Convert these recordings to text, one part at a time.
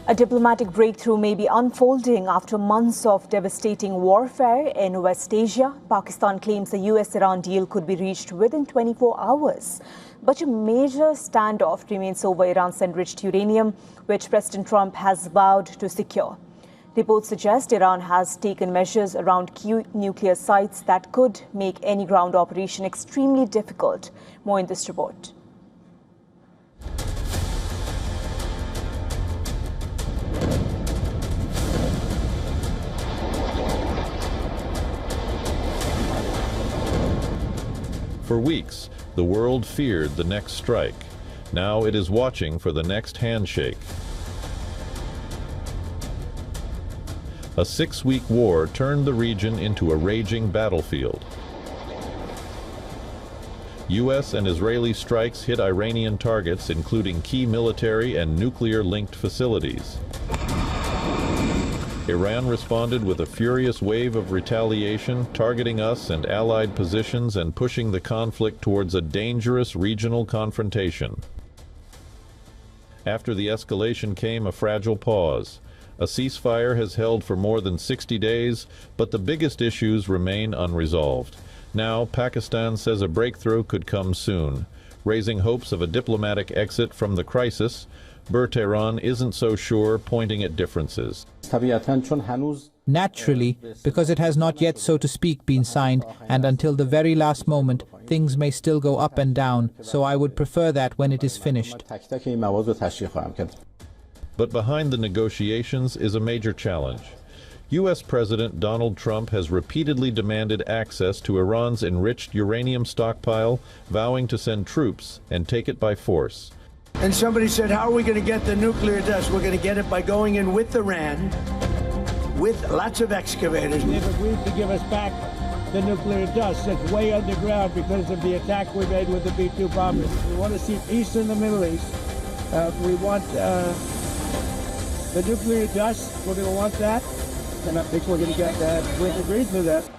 A diplomatic breakthrough may be unfolding after months of devastating warfare in West Asia. Pakistan claims the US-Iran deal could be reached within 24 hours. But a major standoff remains over Iran's enriched uranium, which President Trump has vowed to secure. Reports suggest Iran has taken measures around key nuclear sites that could make any ground operation extremely difficult. More in this report. For weeks, the world feared the next strike. Now it is watching for the next handshake. A 6-week war turned the region into a raging battlefield. U.S. and Israeli strikes hit Iranian targets, including key military and nuclear-linked facilities. Iran responded with a furious wave of retaliation, targeting us and allied positions and pushing the conflict towards a dangerous regional confrontation. After the escalation came a fragile pause. A ceasefire has held for more than 60 days, but the biggest issues remain unresolved. Now, Pakistan says a breakthrough could come soon, raising hopes of a diplomatic exit from the crisis. Tehran isn't so sure, pointing at differences. Naturally, because it has not yet, so to speak, been signed, and until the very last moment, things may still go up and down, so I would prefer that when it is finished. But behind the negotiations is a major challenge. U.S. President Donald Trump has repeatedly demanded access to Iran's enriched uranium stockpile, vowing to send troops and take it by force. And somebody said, how are we going to get the nuclear dust? We're going to get it by going in with Iran, with lots of excavators. They've agreed to give us back the nuclear dust that's way underground because of the attack we made with the B-2 bombers. We want to see peace in the Middle East. We want the nuclear dust. We're going to want that. And I think we're going to get that. We've agreed to that.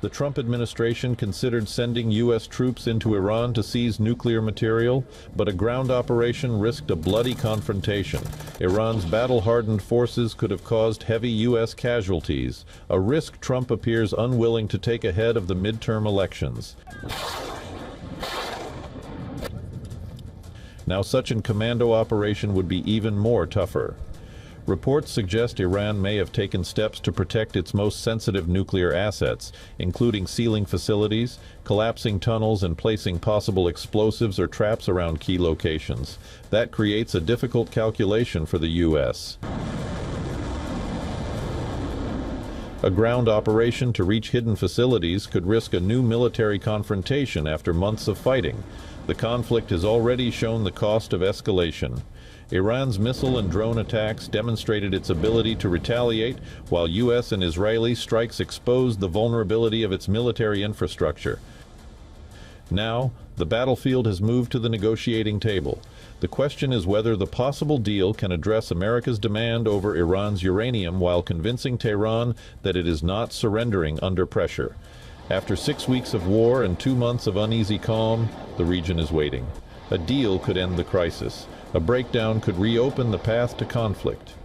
The Trump administration considered sending U.S. troops into Iran to seize nuclear material, but a ground operation risked a bloody confrontation. Iran's battle-hardened forces could have caused heavy U.S. casualties, a risk Trump appears unwilling to take ahead of the midterm elections. Now, such a commando operation would be even more tougher. Reports suggest Iran may have taken steps to protect its most sensitive nuclear assets, including sealing facilities, collapsing tunnels, and placing possible explosives or traps around key locations. That creates a difficult calculation for the U.S. A ground operation to reach hidden facilities could risk a new military confrontation after months of fighting. The conflict has already shown the cost of escalation. Iran's missile and drone attacks demonstrated its ability to retaliate, while U.S. and Israeli strikes exposed the vulnerability of its military infrastructure. Now, the battlefield has moved to the negotiating table. The question is whether the possible deal can address America's demand over Iran's uranium while convincing Tehran that it is not surrendering under pressure. After 6 weeks of war and 2 months of uneasy calm, the region is waiting. A deal could end the crisis. A breakdown could reopen the path to conflict.